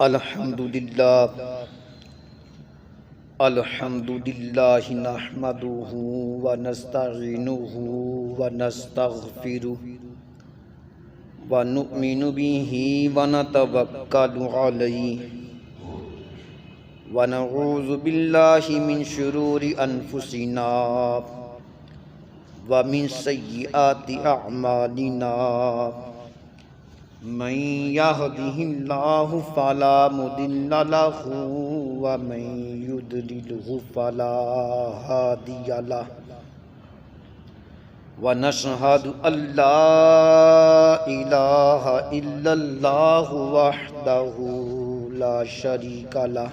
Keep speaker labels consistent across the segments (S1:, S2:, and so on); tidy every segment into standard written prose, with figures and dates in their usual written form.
S1: الحمد للہ نحمدہ ونستعینہ ونستغفرہ ونؤمن بہ ونتوکل علیہ ونعوذ باللہ من شرور انفسنا ومن سیئات اعمالنا من يهده الله فلا مضل له ومن يضلل فلا هادي له ونشهد أن لا إله إلا الله وحده لا شريك له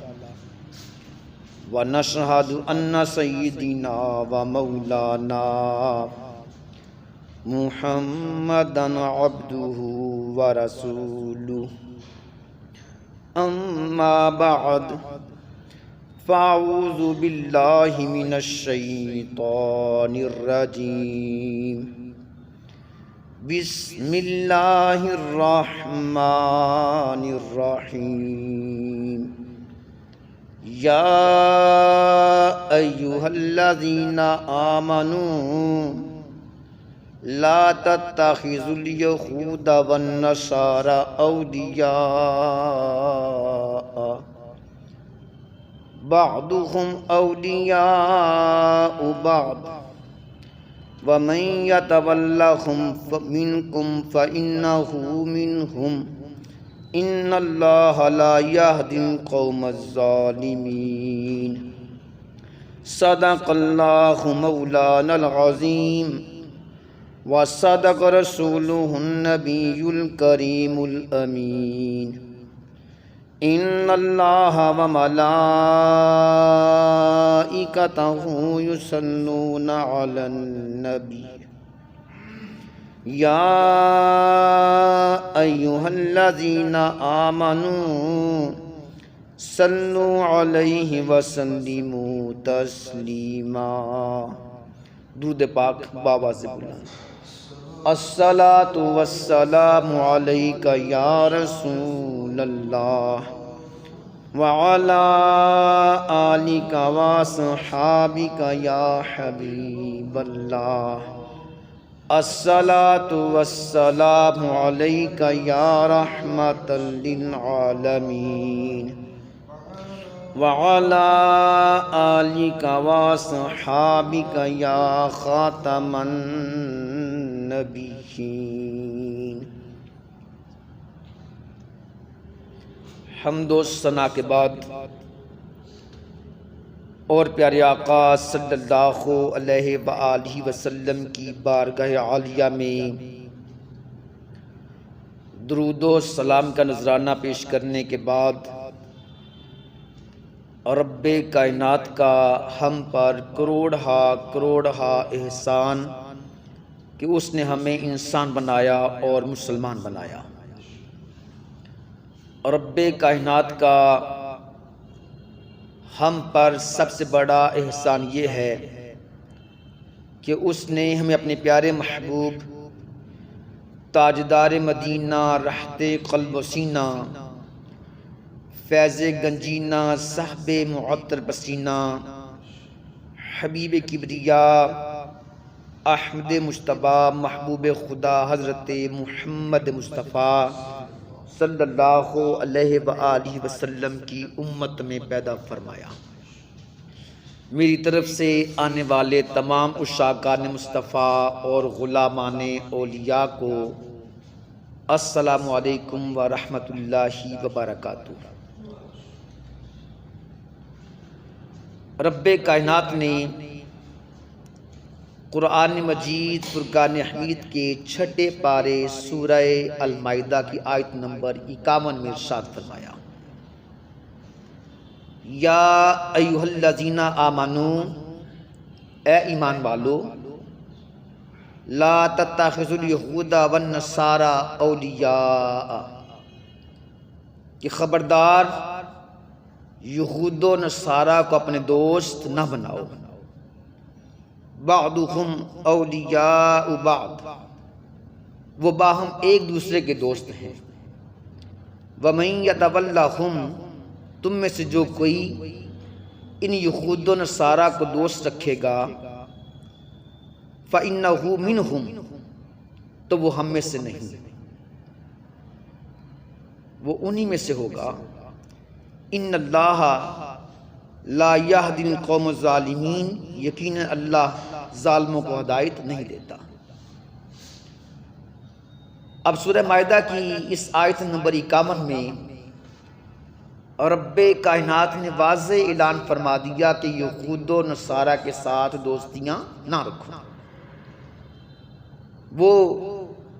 S1: ونشهد أن سيدنا ومولانا محمدًا عبده ورسوله أما بعد فأعوذ بالله من الشيطان الرجيم بسم الله الرحمن الرحيم يا أيها الذين آمنوا لا تتخذوا اليهود والنصارى أولياء بعضهم أولياء بعض ومن يتولهم منكم فإنه منهم إن الله لا يهدي القوم الظالمين صدق الله مولانا العظيم وصدق رسوله النبي الكريم الأمين إن الله وملائكته يصلون على النبي يا أيها الذين آمنوا صلوا عليه وسلموا تسليما. درود پاک بابا سے بلند. الصلاۃ والسلام علیک یا رسول اللہ وعلی آلک وصحابک یا حبیب اللہ. الصلاۃ والسلام علیک یا رحمۃ للعالمین وعلى آلك وصحابك يا خاتم النبيين. حمد و ثنا کے بعد اور پیارے آقا صلی اللہ علیہ وآلہ وسلم کی بارگاہ عالیہ میں درود و سلام کا نذرانہ پیش کرنے کے بعد رب کائنات کا ہم پر کروڑہا احسان کہ اس نے ہمیں انسان بنایا اور مسلمان بنایا. رب کائنات کا ہم پر سب سے بڑا احسان یہ ہے کہ اس نے ہمیں اپنے پیارے محبوب تاجدار مدینہ رحمت قلب و سینہ فیض گنجینہ صاحب معطر پسینہ حبیب کبریا احمد مجتبیٰ محبوب خدا حضرت محمد مصطفیٰ صلی اللہ علیہ وآلہ وسلم کی امت میں پیدا فرمایا. میری طرف سے آنے والے تمام عشاقان مصطفیٰ اور غلامان اولیاء کو السلام علیکم ورحمۃ اللہ وبرکاتہ. رب کائنات نے قرآن مجید فرقان حمید کے چھٹے پارے سورہ المائدہ کی آیت نمبر 51 میں ارشاد فرمایا یا ایھا الذین آمنوا اے ایمان والو لا تتخذوا الیہود والنصارى اولیاء کہ خبردار یہود و نصارہ کو اپنے دوست نہ بناؤ. بعضهم اولیاء بعض وہ باہم ایک دوسرے کے دوست ہیں. وَمَن يَتَوَلَّهُمْ، تم میں سے جو کوئی ان یہود و نصارہ کو دوست رکھے گا، فَإِنَّهُ مِنْهُمْ، تو وہ ہم میں سے نہیں، وہ انہی میں سے ہوگا۔ ان اللہ لا یہدی القوم الظالمین، یقیناً اللہ ظالموں کو ہدایت نہیں دیتا۔ اب سورہ مائدہ کی اس آیت نمبر 51 میں رب کائنات نے واضح اعلان فرما دیا کہ یہود و نصارہ کے ساتھ دوستیاں نہ رکھو، وہ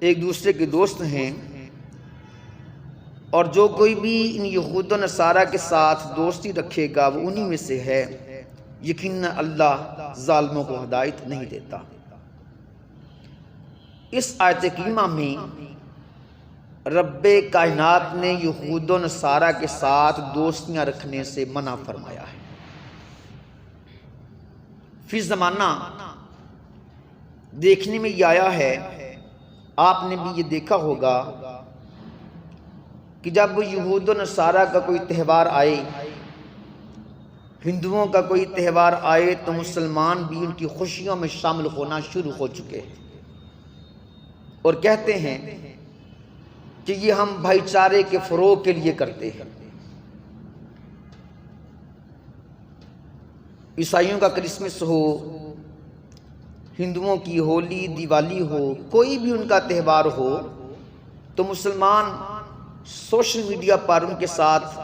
S1: ایک دوسرے کے دوست ہیں، اور جو کوئی بھی ان یہود و نصارہ کے ساتھ دوستی رکھے گا وہ انہی میں سے ہے، یقیناً اللہ ظالموں کو ہدایت نہیں دیتا۔ اس آیت کریمہ میں رب کائنات نے یہود و نصارہ کے ساتھ دوستیاں رکھنے سے منع فرمایا ہے۔ فی زمانہ دیکھنے میں یہ آیا ہے، آپ نے بھی یہ دیکھا ہوگا کہ جب یہود و نصارہ کا کوئی تہوار آئے، ہندوؤں کا کوئی تہوار آئے، تو مسلمان بھی ان کی خوشیوں میں شامل ہونا شروع ہو چکے ہیں، اور کہتے ہیں کہ یہ ہم بھائی چارے کے فروغ کے لیے کرتے ہیں۔ عیسائیوں کا کرسمس ہو، ہندوؤں کی ہولی دیوالی ہو، کوئی بھی ان کا تہوار ہو، تو مسلمان سوشل میڈیا پر ان کے ساتھ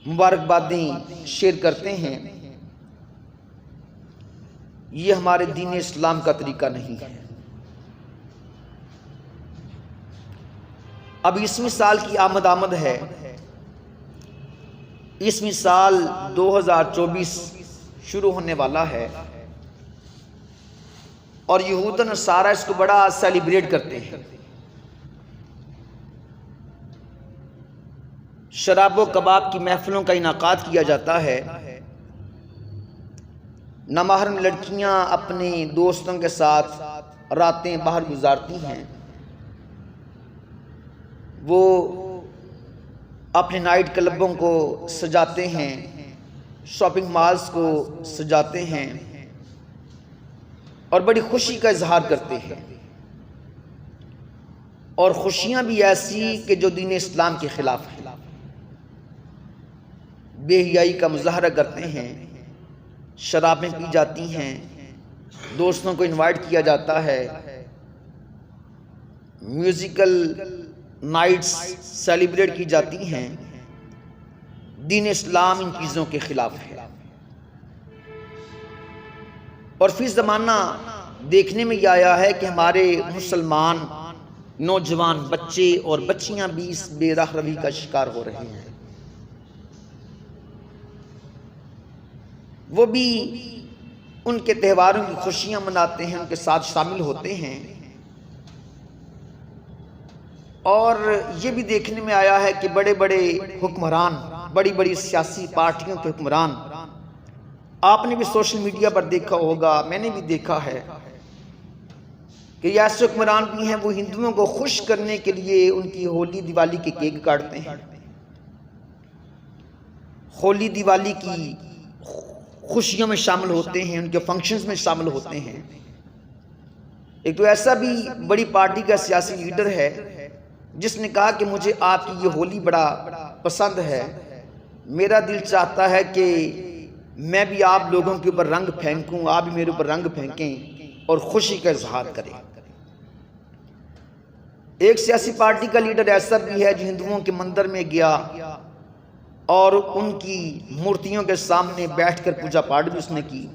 S1: مبارکبادیں شیئر کرتے ہیں۔ یہ ہمارے دین اسلام کا طریقہ نہیں ہے۔ اب 20ویں سال کی آمد ہے، 20ویں سال 2024 شروع ہونے والا ہے، اور یہود و نصارہ اس کو بڑا سیلیبریٹ کرتے ہیں۔ شراب و کباب کی محفلوں کا انعقاد کیا جاتا ہے، نامحرم لڑکیاں اپنے دوستوں کے ساتھ راتیں باہر گزارتی ہیں، وہ اپنے نائٹ کلبوں کو سجاتے ہیں، شاپنگ مالز کو سجاتے ہیں، اور بڑی خوشی کا اظہار کرتے ہیں، اور خوشیاں بھی ایسی کہ جو دین اسلام کے خلاف ہیں۔ بے حیائی کا مظاہرہ کرتے ہیں، شرابیں پی جاتی ہیں، دوستوں کو انوائٹ کیا جاتا ہے، میوزیکل نائٹس سیلیبریٹ کی جاتی ہیں۔ دین اسلام ان چیزوں کے خلاف ہے، اور فی زمانہ دیکھنے میں یہ آیا ہے کہ ہمارے مسلمان نوجوان بچے اور بچیاں بھی اس بے راہ روی کا شکار ہو رہے ہیں۔ وہ بھی ان کے تہواروں کی خوشیاں مناتے ہیں، ان کے ساتھ شامل ہوتے ہیں، اور یہ بھی دیکھنے میں آیا ہے کہ بڑے بڑے حکمران، بڑی بڑی سیاسی پارٹیوں کے حکمران، آپ نے بھی سوشل میڈیا پر دیکھا ہوگا، میں نے بھی دیکھا ہے کہ یہ ایسے حکمران بھی ہیں، وہ ہندوؤں کو خوش کرنے کے لیے ان کی ہولی دیوالی کے کیک کاٹتے ہیں، ہولی دیوالی کی خوشیوں میں شامل ہوتے ہیں، ان کے فنکشنز میں شامل ہوتے ہیں۔ ایک تو ایسا بھی بڑی پارٹی کا سیاسی لیڈر ہے جس نے کہا کہ مجھے آپ کی یہ ہولی بڑا پسند ہے، میرا دل چاہتا ہے کہ میں بھی آپ لوگوں کے اوپر رنگ پھینکوں، آپ بھی میرے اوپر رنگ پھینکیں اور خوشی کا اظہار کریں۔ ایک سیاسی پارٹی کا لیڈر ایسا بھی ہے جو ہندوؤں کے مندر میں گیا اور ان کی مورتیوں کے سامنے بیٹھ کر پوجا پاٹ بھی اس نے کی۔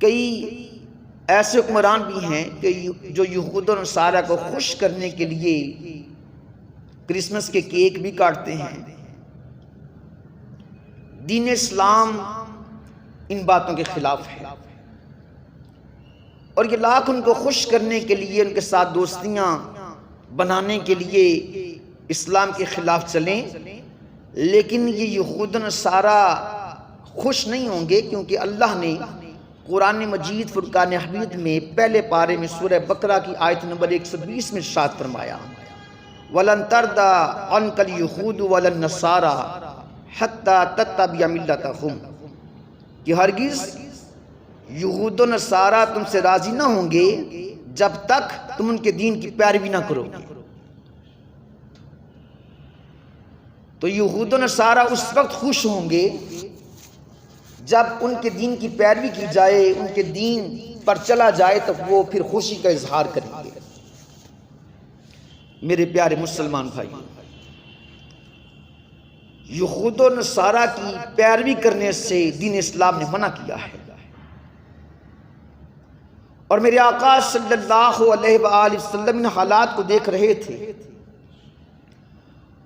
S1: کئی ایسے حکمران بھی ہیں کہ جو یہود و نصارہ کو خوش کرنے کے لیے کرسمس کے کیک بھی کاٹتے ہیں۔ دین اسلام ان باتوں کے خلاف ہے، اور یہ لاکھ ان کو خوش کرنے کے لیے، ان کے ساتھ دوستیاں بنانے کے لیے اسلام کے خلاف چلیں، لیکن یہ یہود و نصارہ خوش نہیں ہوں گے، کیونکہ اللہ نے قرآن مجید فرقان حمید میں پہلے پارے میں سورہ بقرہ کی آیت نمبر 120 میں ارشاد فرمایا وَلَن تَرْضَىٰ عَنْكَ الْيَهُودُ وَلَا النَّصَارَىٰ حَتَّىٰ تَتَّبِعَ مِلَّتَهُمْ کہ ہرگز یہود و نصارہ تم سے راضی نہ ہوں گے جب تک تم ان کے دین کی پیروی نہ کرو گے۔ تو یہود و نصارہ اس وقت خوش ہوں گے جب ان کے دین کی پیروی کی جائے، ان کے دین پر چلا جائے تو وہ پھر خوشی کا اظہار کریں گے۔ میرے پیارے مسلمان بھائی، یہود و نصارہ کی پیروی کرنے سے دین اسلام نے منع کیا ہے، اور میرے آقا صلی اللہ علیہ وآلہ وسلم ان حالات کو دیکھ رہے تھے،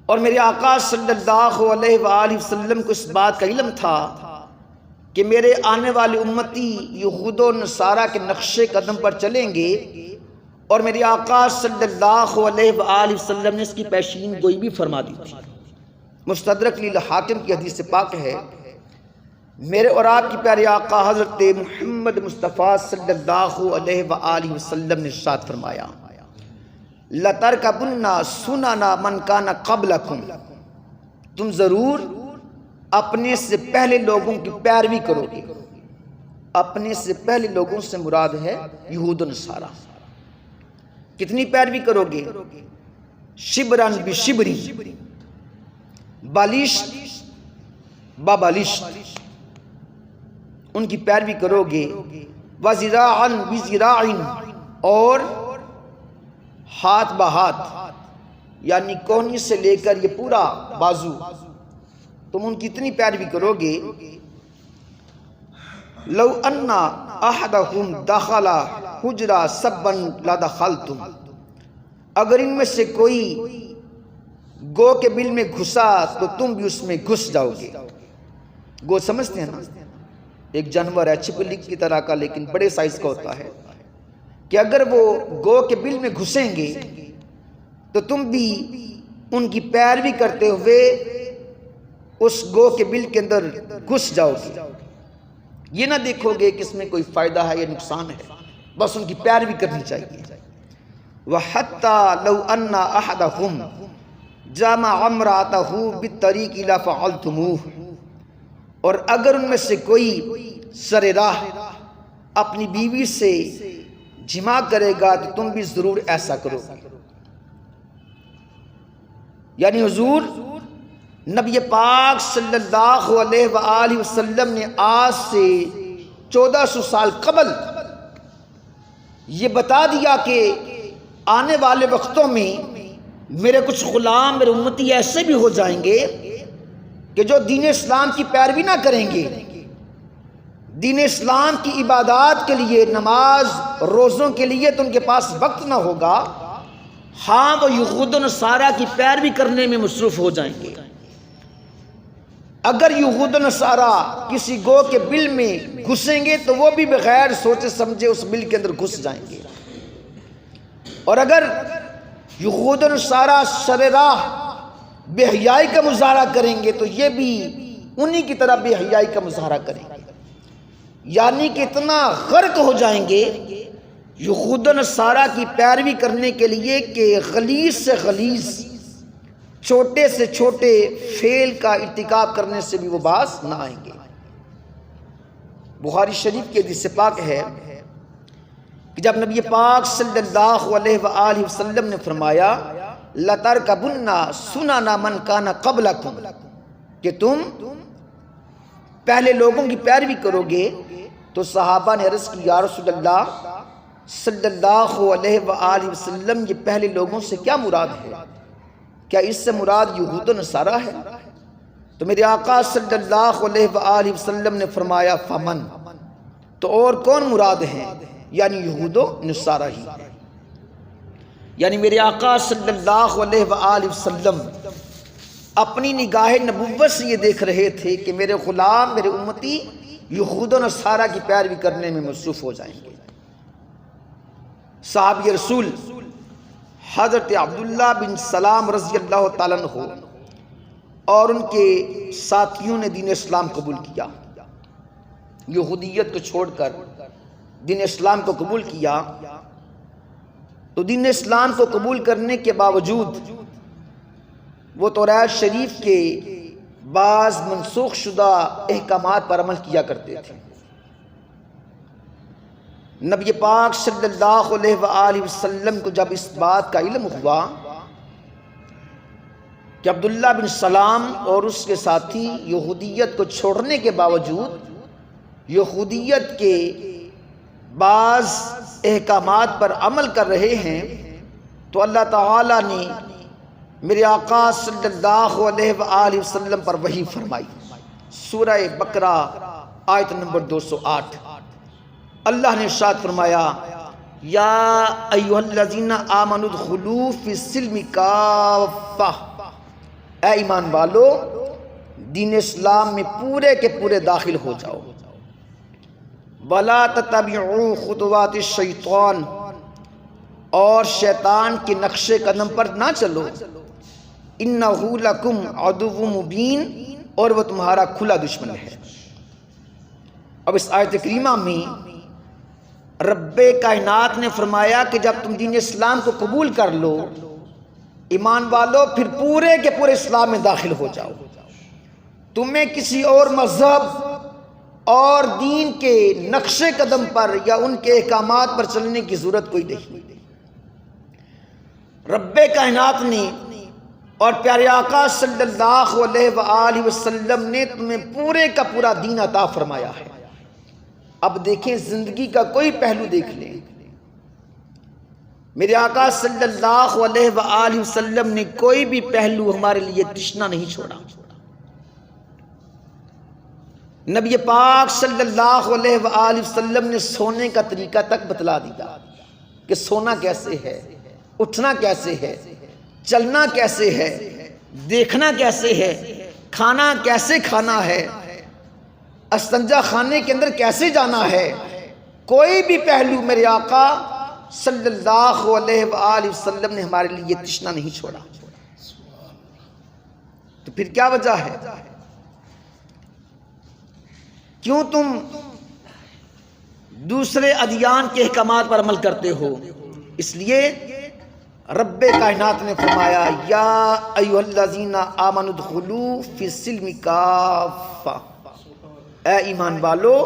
S1: اور میرے آقا صلی اللہ علیہ وآلہ وسلم کو اس بات کا علم تھا کہ میرے آنے والے امتی یہود و نصارہ کے نقش قدم پر چلیں گے، اور میرے آقا صلی اللہ علیہ وآلہ وسلم نے اس کی پیشین گوئی بھی فرما دی تھی۔ مستدرک للحاکم کی حدیث پاک ہے، میرے اور آپ کی پیارے آقا حضرت محمد مصطفیٰ صلی اللہ علیہ وآلہ وسلم نے ارشاد فرمایا لَتَرْكَبُنَّ سُنَنَ مَنْ كَانَ قَبْلَكُمْ، تم ضرور اپنے سے پہلے لوگوں کی پیروی کرو گے۔ اپنے سے پہلے لوگوں سے مراد ہے یہود و نصارہ۔ کتنی پیروی کرو گے؟ شبرن بشبری، بالشت بابالشت، ان کی پیروی کرو گے۔ وَذِرَاعًا بِذِرَاعٍ، اور ہاتھ بہاتھ، یعنی کونی سے لے کر یہ پورا بازو، تم ان کی اتنی پیروی کرو گے۔ لو ان احدہم دخل حجر سبا لدخلتم، اگر ان میں سے کوئی گو کے بل میں گھسا تو تم بھی اس میں گھس جاؤ گے۔ گو سمجھتے ہیں نا، ایک جانور ہے چھپکلی کی طرح کا لیکن بڑے سائز کا ہوتا ہے، کہ اگر وہ گو کے بل میں گھسیں گے تو تم بھی ان کی پیروی کرتے ہوئے اس گو کے بل کے اندر گھس جاؤ گے۔ یہ نہ دیکھو گے کہ اس میں کوئی فائدہ ہے یا نقصان ہے، بس ان کی پیروی کرنی چاہیے۔ وَحَتَّى لَوْ أَنَّ أَحَدَهُمْ جَامَعَ امْرَأَتَهُ بِالطَّرِيقِ لَفَعَلْتُمُوهُ، اور اگر ان میں سے کوئی سر راہ اپنی بیوی سے جمع کرے گا تو تم بھی ضرور ایسا کرو گے۔ یعنی حضور نبی پاک صلی اللہ علیہ وآلہ وسلم نے آج سے 1400 سال قبل یہ بتا دیا کہ آنے والے وقتوں میں میرے کچھ غلام، میرے امتی ایسے بھی ہو جائیں گے کہ جو دین اسلام کی پیروی نہ کریں گے، دین اسلام کی عبادات کے لیے، نماز روزوں کے لیے تو ان کے پاس وقت نہ ہوگا، ہاں وہ یہود و نصارہ کی پیروی کرنے میں مصروف ہو جائیں گے۔ اگر یہود و نصارہ کسی گو کے بل میں گھسیں گے تو وہ بھی بغیر سوچے سمجھے اس بل کے اندر گھس جائیں گے، اور اگر یہود و نصارہ سر راہ بے حیائی کا مظاہرہ کریں گے تو یہ بھی انہی کی طرح بے حیائی کا مظاہرہ کریں گے، یعنی کہ اتنا غرق ہو جائیں گے یہود و نصارہ کی پیروی کرنے کے لیے کہ غلیظ سے غلیظ، چھوٹے سے چھوٹے فعل کا ارتکاب کرنے سے بھی وہ باز نہ آئیں گے۔ بخاری شریف کی حدیث پاک ہے کہ جب نبی پاک صلی اللہ علیہ وآلہ وسلم نے فرمایا لَتَرْكَبُنَّ سُنَنَ مَنْ كَانَ قَبْلَكُمْ، کہ تم پہلے لوگوں کی پیروی کرو گے، تو صحابہ نے عرض کی یا رسول اللہ صلی اللہ علیہ وآلہ وسلم یہ پہلے لوگوں سے کیا مراد ہے؟ کیا اس سے مراد یہود و نصارہ ہے؟ تو میرے آقا صلی اللہ علیہ وآلہ وسلم نے فرمایا فمن، تو اور کون مراد ہیں؟ یعنی یہود و نصارہ ہی۔ یعنی میرے آقا صلی اللہ علیہ وآلہ وسلم اپنی نگاہ نبوت سے یہ دیکھ رہے تھے کہ میرے غلام، میرے امتی یہود و نصارہ کی پیروی کرنے میں مصروف ہو جائیں گے۔ صحابی رسول حضرت عبداللہ بن سلام رضی اللہ تعالیٰ عنہ اور ان کے ساتھیوں نے دین اسلام قبول کیا۔ یہودیت کو چھوڑ کر دین اسلام کو قبول کیا، تو دین اسلام کو قبول کرنے کے باوجود وہ توریت شریف کے بعض منسوخ شدہ احکامات پر عمل کیا کرتے تھے۔ نبی پاک صلی اللہ علیہ وآلہ وسلم کو جب اس بات کا علم ہوا کہ عبداللہ بن سلام اور اس کے ساتھی یہودیت کو چھوڑنے کے باوجود یہودیت کے بعض احکامات پر عمل کر رہے ہیں، تو اللہ تعالیٰ نے میرے آقا صلی اللہ علیہ وآلہ وسلم پر وحی فرمائی۔ سورہ بقرہ آیت نمبر 208، اللہ نے ارشاد فرمایا، یا ایھا الذین آمنوا ادخلوا فی السلم کافہ، اے ایمان والو دین اسلام میں پورے کے پورے داخل ہو جاؤ۔ وَلَا تَتَّبِعُوا خُطُوَاتِ الشَّيْطَانِ، اور شیطان کے نقش قدم پر نہ چلو۔ إِنَّهُ لَكُمْ عَدُوٌّ مُبِينٌ، اور وہ تمہارا کھلا دشمن ہے۔ اب اس آیت کریمہ میں رب کائنات نے فرمایا کہ جب تم دین اسلام کو قبول کر لو ایمان والو، پھر پورے کے پورے اسلام میں داخل ہو جاؤ۔ تمہیں کسی اور مذہب اور دین کے نقش قدم پر یا ان کے احکامات پر چلنے کی ضرورت کوئی نہیں۔ رب کائنات نے اور پیارے آقا صلی اللہ علیہ وآلہ وسلم نے تمہیں پورے کا پورا دین عطا فرمایا ہے۔ اب دیکھیں زندگی کا کوئی پہلو دیکھ لیں، میرے آقا صلی اللہ علیہ وآلہ وسلم نے کوئی بھی پہلو ہمارے لیے تشنا نہیں چھوڑا۔ نبی پاک صلی اللہ علیہ وآلہ وسلم نے سونے کا طریقہ تک بتلا دیا کہ سونا کیسے ہے، اٹھنا کیسے ہے، چلنا کیسے ہے، دیکھنا کیسے ہے، کھانا کیسے کھانا ہے، استنجا خانے کے اندر کیسے جانا ہے۔ کوئی بھی پہلو میرے آقا صلی اللہ علیہ وآلہ وسلم نے ہمارے لیے تشنا نہیں چھوڑا۔ تو پھر کیا وجہ ہے؟ کیوں تم دوسرے ادیان کے احکامات پر عمل کرتے ہو؟ اس لیے رب کائنات نے فرمایا، یا ایھا الذین آمنوا ادخلوا فی السلم کافہ، اے ایمان والو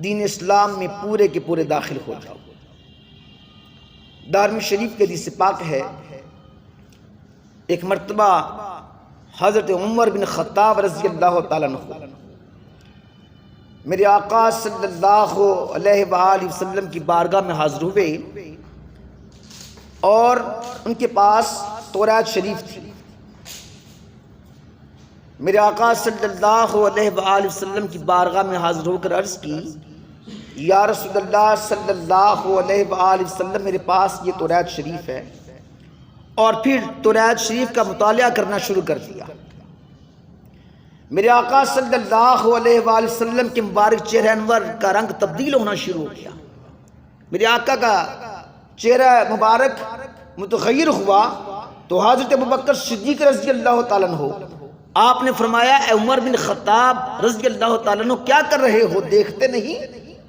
S1: دین اسلام میں پورے کے پورے داخل ہو جاؤ۔ دارمی شریف کے حدیث پاک ہے، ایک مرتبہ حضرت عمر بن خطاب رضی اللہ تعالیٰ عنہ میرے آقا صلی اللہ علیہ وآلہ وسلم کی بارگاہ میں حاضر ہوئے اور ان کے پاس توریت شریف تھی۔ میرے آقا صلی اللہ علیہ وآلہ وسلم کی بارگاہ میں حاضر ہو کر عرض کی، یا رسول اللہ صلی اللہ علیہ وآلہ وسلم میرے پاس یہ توریت شریف ہے، اور پھر توریت شریف کا مطالعہ کرنا شروع کر دیا۔ میرے آقا صلی اللہ علیہ وآلہ وسلم کے مبارک چہرہ انور کا رنگ تبدیل ہونا شروع ہو گیا۔ میرے آقا کا چہرہ مبارک متغیر ہوا تو حضرت ابوبکر صدیق رضی اللہ تعالیٰ عنہ آپ نے فرمایا، اے عمر بن خطاب رضی اللہ تعالیٰ عنہ کیا کر رہے ہو؟ دیکھتے نہیں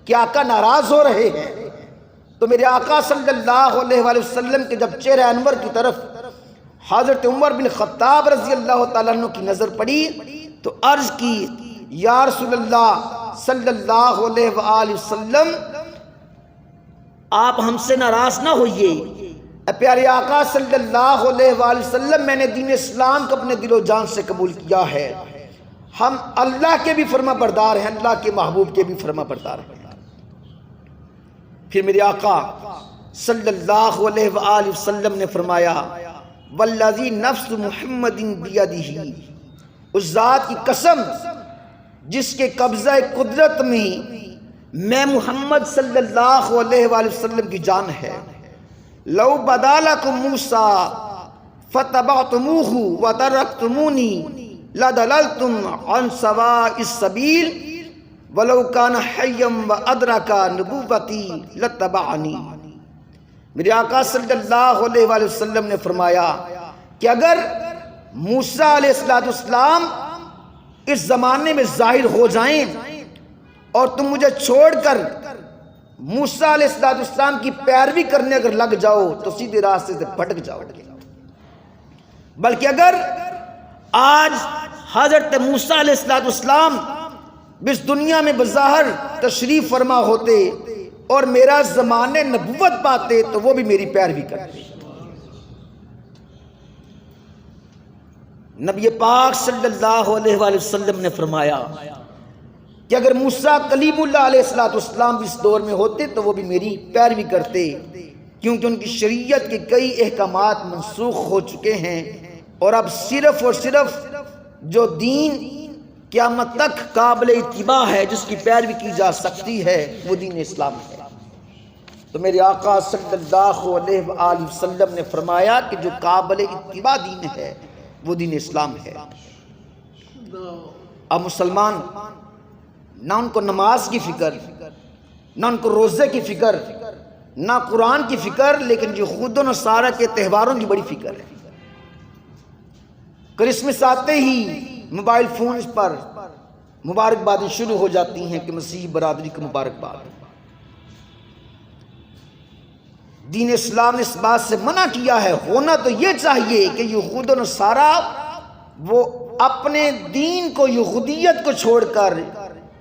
S1: کہ آقا ناراض ہو رہے ہیں؟ تو میرے آقا صلی اللہ علیہ وآلہ وسلم کے جب چہرہ انور کی طرف حضرت عمر بن خطاب رضی اللہ تعالیٰ عنہ کی نظر پڑی تو عرض کی، یا رسول اللہ صلی اللہ علیہ وآلہ وسلم آپ ہم سے ناراض نہ ہوئیے۔ اے پیارے آقا صلی اللہ علیہ وآلہ وسلم، میں نے دین اسلام کو اپنے دل و جان سے قبول کیا ہے۔ ہم اللہ کے بھی فرما بردار ہیں، اللہ کے محبوب کے بھی فرما بردار ہیں۔ پھر میرے آقا صلی اللہ علیہ وآلہ وسلم نے فرمایا، والذی نفس محمد بیدہ، اس ذات کی قسم جس کے قبضہ قدرت میں محمد صلی اللہ علیہ وآلہ وسلم کی جان ہے، لو بدا لکم موسیٰ فتبعتموہ وترکتمونی لدللتم عن سواء السبیل ولو کان حیا وادرک نبوتی لتبعنی۔ میرے آقا صلی اللہ علیہ وآلہ وسلم نے فرمایا کہ اگر موسیٰ علیہ السلام اس زمانے میں ظاہر ہو جائیں اور تم مجھے چھوڑ کر موسیٰ علیہ السلام کی پیروی کرنے اگر لگ جاؤ تو سیدھے راستے سے بھٹک جاؤ گے۔ بلکہ اگر آج حضرت موسیٰ علیہ السلام اس دنیا میں بظاہر تشریف فرما ہوتے اور میرا زمانے نبوت پاتے تو وہ بھی میری پیروی کرتے۔ نبی پاک صلی اللہ علیہ وآلہ وسلم نے فرمایا کہ اگر موسیٰ کلیم اللہ علیہ السلام اس دور میں ہوتے تو وہ بھی میری پیروی کرتے، کیونکہ ان کی شریعت کے کئی احکامات منسوخ ہو چکے ہیں، اور اب صرف اور صرف جو دین قیامت تک قابل اتباع ہے، جس کی پیروی کی جا سکتی ہے، وہ دین اسلام ہے۔ تو میرے آقا صلی اللہ علیہ وآلہ وسلم نے فرمایا کہ جو قابل اتباع دین ہے وہ دین اسلام ہے۔ اب مسلمان نہ ان کو نماز کی فکر، نہ ان کو روزے کی فکر، نہ قرآن کی فکر، لیکن یہود و نصارہ کے تہواروں کی بڑی فکر ہے۔ کرسمس آتے ہی موبائل فونز پر مبارکبادیں شروع ہو جاتی ہیں کہ مسیح برادری کو مبارکباد۔ دین اسلام نے اس بات سے منع کیا ہے، ہونا تو یہ چاہیے کہ یہود و نصارہ وہ اپنے دین کو، یہودیت کو چھوڑ کر،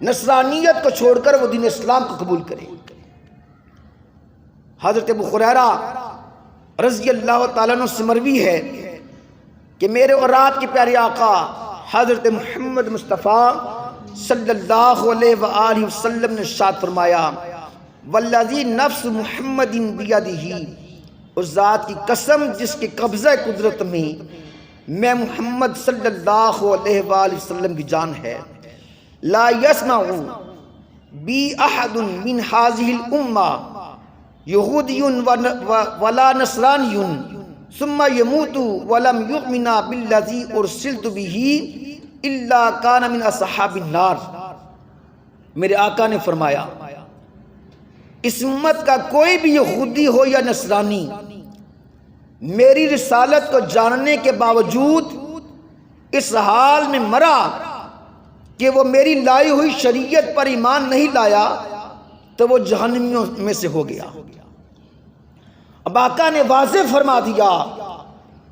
S1: نصرانیت کو چھوڑ کر وہ دین اسلام کو قبول کریں۔ حضرت ابو ہریرہ رضی اللہ تعالیٰ عنہ سے مروی ہے کہ میرے اور آپ کے پیارے آقا حضرت محمد مصطفیٰ صلی اللہ علیہ وآلہ وسلم نے ارشاد فرمایا، والذی نفس محمد بیدہ، اس ذات کی قسم جس کے قبضہ قدرت میں محمد صلی اللہ علیہ وآلہ وسلم کی جان ہے، لا یسمع بی احد من ہذہ الامہ یہودی ولا نصرانی ثم یموت ولم یؤمن بالذی ارسلت بہ الا کان من اصحاب النار۔ میرے آقا نے فرمایا اس امت کا کوئی بھی یہودی ہو یا نصرانی میری رسالت کو جاننے کے باوجود اس حال میں مرا کہ وہ میری لائی ہوئی شریعت پر ایمان نہیں لایا تو وہ جہنمیوں میں سے ہو گیا۔ اب آقا نے واضح فرما دیا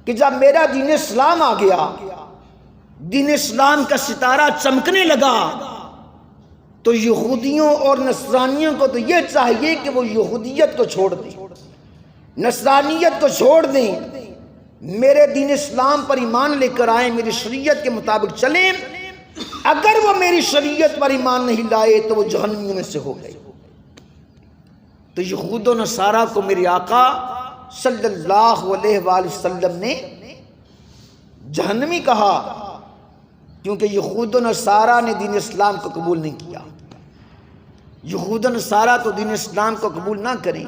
S1: کہ جب میرا دین اسلام آ گیا، دین اسلام کا ستارہ چمکنے لگا، تو یہودیوں اور نصرانیوں کو تو یہ چاہیے کہ وہ یہودیت کو چھوڑ دیں، نصرانیت کو چھوڑ دیں، میرے دین اسلام پر ایمان لے کر آئیں، میری شریعت کے مطابق چلیں۔ اگر وہ میری شریعت پر ایمان نہیں لائے تو وہ جہنمیوں میں سے ہو گئے۔ تو یہود و نصارہ کو میرے آقا صلی اللہ علیہ وآلہ وسلم نے جہنمی کہا، کیونکہ یہود و نصارہ نے دین اسلام کو قبول نہیں کیا۔ یہود و نصارہ تو دین اسلام کو قبول نہ کریں،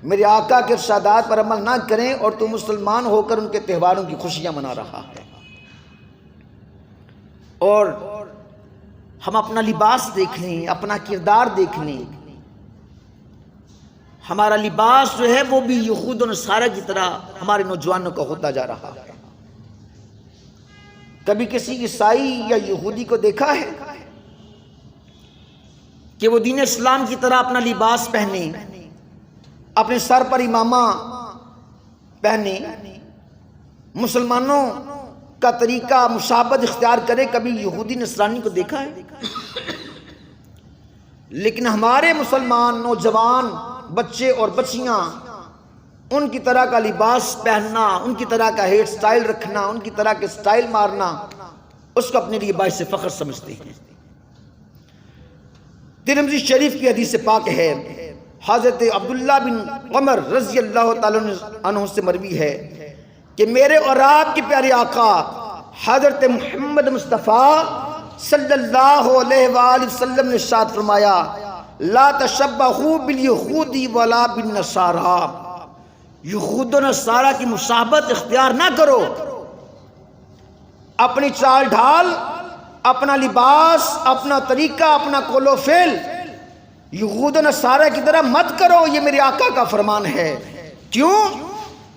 S1: میرے آقا کے ارشادات پر عمل نہ کریں، اور تو مسلمان ہو کر ان کے تہواروں کی خوشیاں منا رہا ہے۔ اور ہم اپنا لباس دیکھ لیں، اپنا کردار دیکھ لیں، ہمارا لباس جو ہے وہ بھی یہود و نصارہ کی طرح ہمارے نوجوانوں کا ہوتا جا رہا ہے۔ کبھی کسی عیسائی یا یہودی کو دیکھا ہے کہ وہ دین اسلام کی طرح اپنا لباس پہنے، اپنے سر پر امامہ پہنے، مسلمانوں کا طریقہ مشابہت اختیار کرے؟ کبھی یہودی نصرانی کو دیکھا ہے؟ لیکن ہمارے مسلمان نوجوان بچے اور بچیاں ان کی طرح کا لباس پہننا، ان کی طرح کا ہیئر سٹائل رکھنا، ان کی طرح کے سٹائل مارنا، اس کو اپنے لیے باعث فخر سمجھتے ہیں۔ ترمذی شریف کی حدیث پاک ہے، حضرت عبداللہ بن عمر رضی اللہ تعالیٰ عنہ سے مروی ہے کہ میرے اور آپ کے پیارے آقا حضرت محمد مصطفیٰ صلی اللہ علیہ وآلہ وسلم نے ارشاد فرمایا، لا تشبہوا بالیہود ولا بالنصارى، یہود و نصارہ کی مشابہت اختیار نہ کرو، اپنی چال ڈھال، اپنا لباس، اپنا طریقہ، اپنا قول و فعل یہود و نصارہ کی طرح مت کرو۔ یہ میرے آقا کا فرمان ہے۔ کیوں؟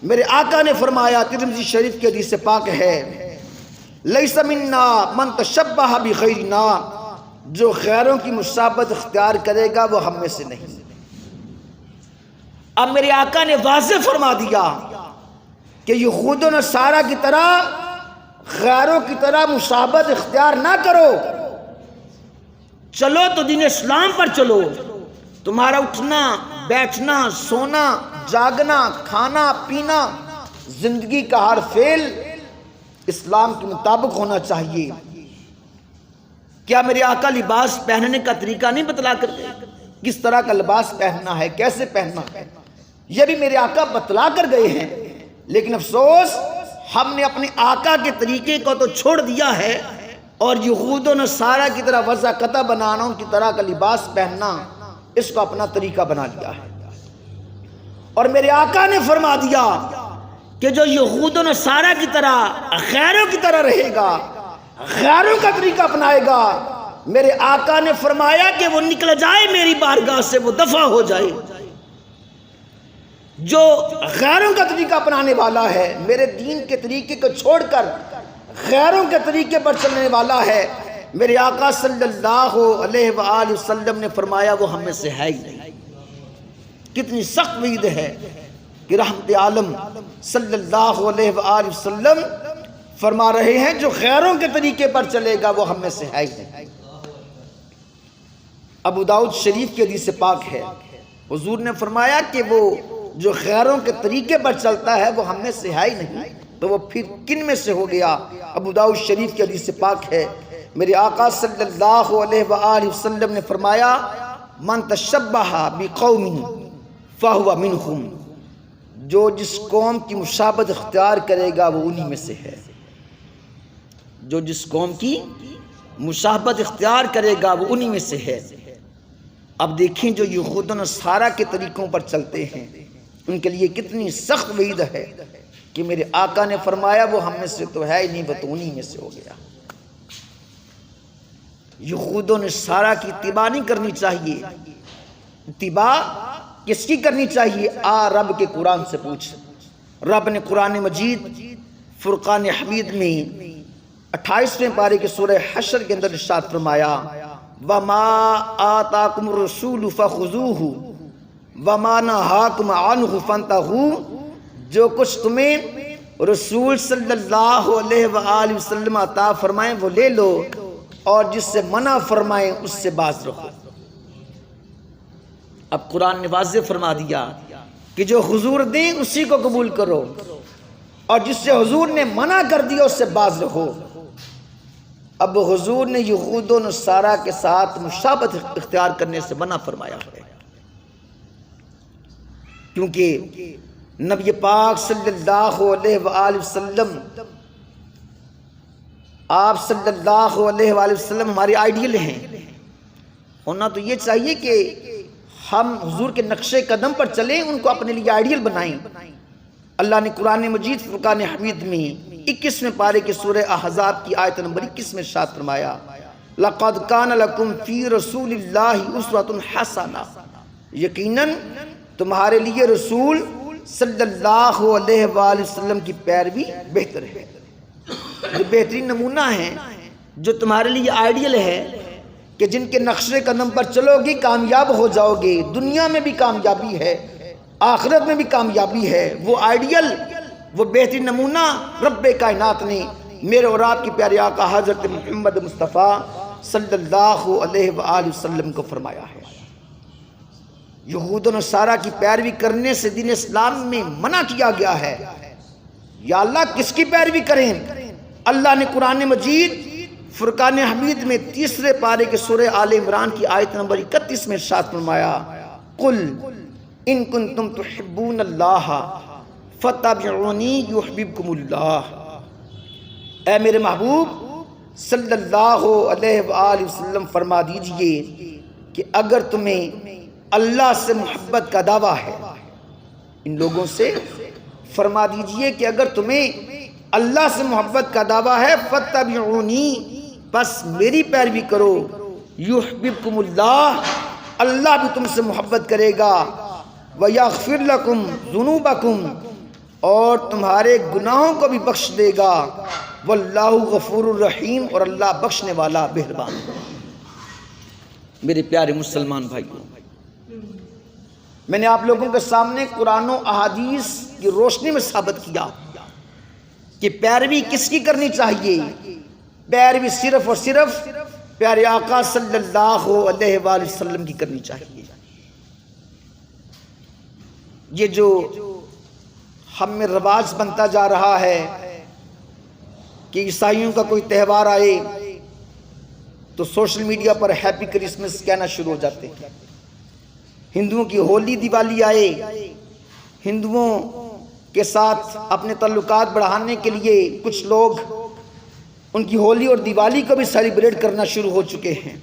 S1: میرے آقا نے فرمایا، ترمذی شریف کی حدیث پاک ہے، لیس منا من تشبہ بغیرنا جو غیروں کی مشابہت اختیار کرے گا وہ ہم میں سے نہیں۔ اب میرے آقا نے واضح فرما دیا کہ یہود و نصارہ کی طرح غیروں کی طرح مشابہت اختیار نہ کرو، چلو تو دین اسلام پر چلو۔ تمہارا اٹھنا بیٹھنا سونا جاگنا کھانا پینا زندگی کا ہر فعل اسلام کے مطابق ہونا چاہیے۔ کیا میرے آقا لباس پہننے کا طریقہ نہیں بتلا کر گئے؟ کس طرح کا لباس پہننا ہے، کیسے پہننا ہے، یہ بھی میرے آقا بتلا کر گئے ہیں۔ لیکن افسوس ہم نے اپنے آقا کے طریقے کو تو چھوڑ دیا ہے اور یہود و نصارہ کی طرح وضع قطع بنانا، ان کی طرح کا لباس پہننا، اس کو اپنا طریقہ بنا لیا ہے۔ اور میرے آقا نے فرما دیا کہ جو یہود و نصارہ کی طرح غیروں کی طرح رہے گا، غیروں کا طریقہ اپنائے گا، میرے آقا نے فرمایا کہ وہ نکل جائے میری بارگاہ سے، وہ دفع ہو جائے۔ جو غیروں کا طریقہ اپنانے والا ہے، میرے دین کے طریقے کو چھوڑ کر غیروں کے طریقے پر چلنے والا ہے، میرے آقا صلی اللہ علیہ وآلہ وسلم نے فرمایا وہ ہم میں سے ہے ہی نہیں۔ کتنی سخت وعید ہے کہ رحمت عالم صلی اللہ علیہ وآلہ وسلم فرما رہے ہیں جو غیروں کے طریقے پر چلے گا وہ ہم میں سے ہے ہی نہیں۔ ابو داؤد شریف کی حدیث پاک ہے، حضور نے فرمایا کہ وہ جو غیروں کے طریقے پر چلتا ہے وہ ہم میں سے ہے ہی نہیں، تو وہ پھر کن میں سے ہو گیا؟ ابو داؤد شریف کی حدیث پاک ہے، میرے آقا صلی اللہ علیہ وآلہ وسلم نے فرمایا من تشبہ بقوم فہو منہم، جو جس قوم کی مشابہت اختیار کرے گا وہ انہی میں سے ہے۔ جو جس قوم کی مشابہت اختیار کرے گا وہ انہی میں سے ہے۔ اب دیکھیں جو یہود و نصارہ کے طریقوں پر چلتے ہیں ان کے لیے کتنی سخت وعید ہے کہ میرے آقا نے فرمایا وہ ہم میں سے تو ہے ہی نہیں، وہ تو انہی میں سے ہو گیا۔ یہود و نصارہ کی اتباع نہیں کرنی چاہیے۔ اتباع کس کی کرنی چاہیے؟ رب کے قرآن سے پوچھ۔ رب نے قرآن مجید فرقان حمید میں 28ویں پارے کے سورہ حشر کے اندر ارشاد فرمایا وَمَا آتَاكُمُ الرَّسُولُ فَخُذُوهُ وَمَا نَهَاكُمْ عَنْهُ فَانْتَهُوا، جو کچھ تمہیں رسول صلی اللہ علیہ وآلہ وسلم عطا فرمائیں وہ لے لو، اور جس سے منع فرمائیں اس سے باز رہو۔ اب قرآن نے واضح فرما دیا کہ جو حضور دیں اسی کو قبول کرو، اور جس سے حضور نے منع کر دیا اس سے باز رہو۔ اب حضور نے یہود و نصارہ کے ساتھ مشابہت اختیار کرنے سے منع فرمایا ہے، کیونکہ نبی پاک صلی اللہ علیہ وآلہ وسلم، آپ صلی اللہ علیہ وآلہ وسلم ہمارے آئیڈیل ہیں۔ ہونا تو یہ چاہیے کہ ہم حضور کے نقش قدم پر چلیں، ان کو اپنے لیے آئیڈیل بنائیں۔ اللہ نے قرآن مجید فرقان حمید میں 21ویں پارے کے سورہ احزاب کی آیت نمبر 21 میں ارشاد فرمایا لَقَدْ كَانَ لَكُمْ فِي رَسُولِ اللَّهِ أُسْوَةٌ حَسَنَةٌ، یقیناً تمہارے لیے رسول صلی اللہ علیہ وآلہ وسلم کی پیروی بہتر ہے۔ جو بہترین نمونہ ہیں، جو تمہارے لیے آئیڈیل ہے کہ جن کے نقش قدم پر چلو گے کامیاب ہو جاؤ گے، دنیا میں بھی کامیابی ہے آخرت میں بھی کامیابی ہے، وہ آئیڈیل، وہ بہترین نمونہ رب کائنات نے میرے اور آپ کی پیارے آقا حضرت محمد مصطفیٰ صلی اللہ علیہ وآلہ وسلم کو فرمایا ہے۔ یہود و نصارہ کی پیروی کرنے سے دین اسلام میں منع کیا گیا ہے۔ یا اللہ کس کی پیروی کریں؟ اللہ نے قرآن مجید فرقان حمید میں 3 پارے کے سورہ آل عمران کی آیت نمبر 31 میں ارشاد فرمایا قل ان کنتم تحبون اللہ فاتبعونی یحببکم اللہ، اے میرے محبوب صلی اللہ علیہ وآلہ وسلم فرما دیجئے کہ اگر تمہیں اللہ سے محبت کا دعویٰ ہے، ان لوگوں سے فرما دیجئے کہ اگر تمہیں اللہ سے محبت کا دعویٰ ہے فاتبعونی، بس میری پیروی کرو، یحببکم اللہ، اللہ بھی تم سے محبت کرے گا، وَيَغْفِرْ لَكُمْ ذُنُوبَكُمْ، اور تمہارے گناہوں کو بھی بخش دے گا، وَاللَّهُ غَفُورٌ رَحِيمٌ، اور اللہ بخشنے والا مہربان۔ میرے پیارے مسلمان بھائیوں، میں نے آپ لوگوں کے سامنے قرآن و احادیث کی روشنی میں ثابت کیا کہ پیروی کس کی کرنی چاہیے۔ پیروی صرف اور صرف پیارے آقا صلی اللہ علیہ وآلہ وسلم کی کرنی چاہیے۔ یہ جو ہم میں رواج بنتا جا رہا ہے کہ عیسائیوں کا کوئی تہوار آئے تو سوشل میڈیا پر ہیپی کرسمس کہنا شروع ہو جاتے ہیں، ہندوؤں کی ہولی دیوالی آئے، ہندوؤں کے ساتھ اپنے تعلقات بڑھانے کے لیے کچھ لوگ ان کی ہولی اور دیوالی کو بھی سیلیبریٹ کرنا شروع ہو چکے ہیں۔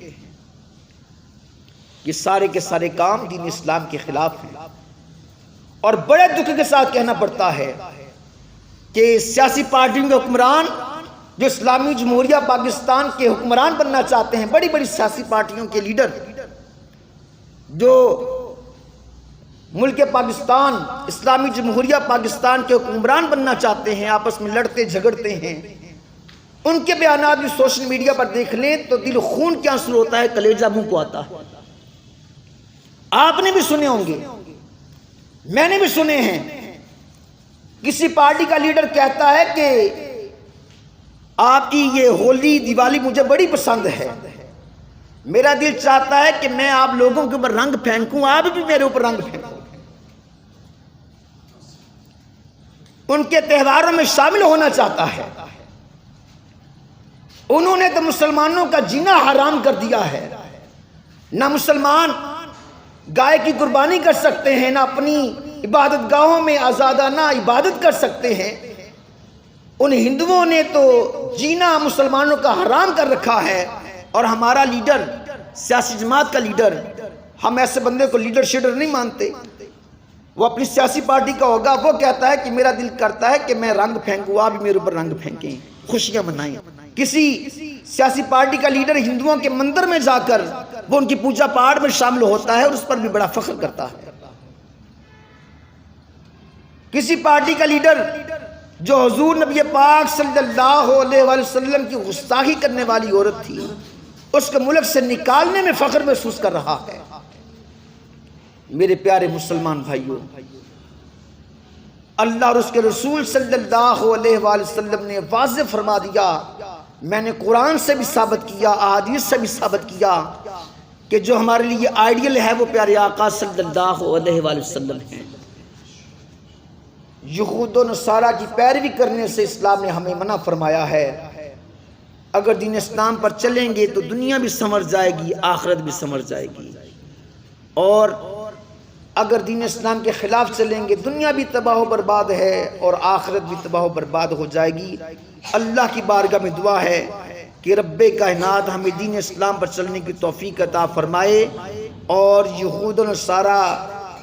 S1: یہ سارے کے سارے کام دین اسلام کے خلاف ہیں، اور بڑے دکھ کے ساتھ کہنا پڑتا ہے کہ سیاسی پارٹیوں کے حکمران جو اسلامی جمہوریہ پاکستان کے حکمران بننا چاہتے ہیں، بڑی بڑی سیاسی پارٹیوں کے لیڈر جو ملک پاکستان اسلامی جمہوریہ پاکستان کے حکمران بننا چاہتے ہیں، آپس میں لڑتے جھگڑتے ہیں، ان کے بیانات بھی سوشل میڈیا پر دیکھ لیں تو دل خون کے آنسو ہوتا ہے، کلیجہ منہ کو آتا ہے۔ آپ نے بھی سنے ہوں گے، میں نے بھی سنے ہیں، کسی پارٹی کا لیڈر کہتا ہے کہ آپ کی یہ ہولی دیوالی مجھے بڑی پسند ہے، میرا دل چاہتا ہے کہ میں آپ لوگوں کے اوپر رنگ پھینکوں، آپ بھی میرے اوپر رنگ پھینکوں۔ ان کے تہواروں میں شامل ہونا چاہتا ہے۔ انہوں نے تو مسلمانوں کا جینا حرام کر دیا ہے، نہ مسلمان گائے کی قربانی کر سکتے ہیں، نہ اپنی عبادت گاہوں میں آزادانہ عبادت کر سکتے ہیں۔ ان ہندوؤں نے تو جینا مسلمانوں کا حرام کر رکھا ہے، اور ہمارا لیڈر، سیاسی جماعت کا لیڈر، ہم ایسے بندے کو لیڈر شیڈر نہیں مانتے، وہ اپنی سیاسی پارٹی کا ہوگا، وہ کہتا ہے کہ میرا دل کرتا ہے کہ میں رنگ پھینکوں، آپ بھی میرے اوپر رنگ پھینکیں، خوشیاں منائیں۔ کسی سیاسی پارٹی کا لیڈر ہندوؤں کے مندر میں جا کر وہ ان کی پوجا پاٹ میں شامل ہوتا ہے اور اس پر بھی بڑا فخر کرتا ہے۔ کسی پارٹی کا لیڈر جو حضور نبی پاک صلی اللہ علیہ وآلہ وسلم کی گستاخی کرنے والی عورت تھی، اس کو ملک سے نکالنے میں فخر محسوس کر رہا ہے۔ میرے پیارے مسلمان بھائیوں، اللہ اور اس کے رسول صلی اللہ علیہ وآلہ وسلم نے واضح فرما دیا، میں نے قرآن سے بھی ثابت کیا، احادیث سے بھی ثابت کیا کہ جو ہمارے لیے آئیڈیل ہے وہ پیارے آقا صلی اللہ علیہ وآلہ وسلم ہیں۔ یہود و نصارہ کی پیروی کرنے سے اسلام نے ہمیں منع فرمایا ہے۔ اگر دین اسلام پر چلیں گے تو دنیا بھی سنور جائے گی، آخرت بھی سنور جائے گی، اور اگر دین اسلام کے خلاف چلیں گے دنیا بھی تباہ و برباد ہے اور آخرت بھی تباہ و برباد ہو جائے گی۔ اللہ کی بارگاہ میں دعا ہے کہ رب کائنات ہمیں دین اسلام پر چلنے کی توفیق عطا فرمائے، اور یہود و نصارہ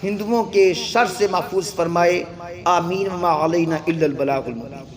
S1: ہندوؤں کے شر سے محفوظ فرمائے۔ آمین۔ وما علینا الا البلاغ المبین۔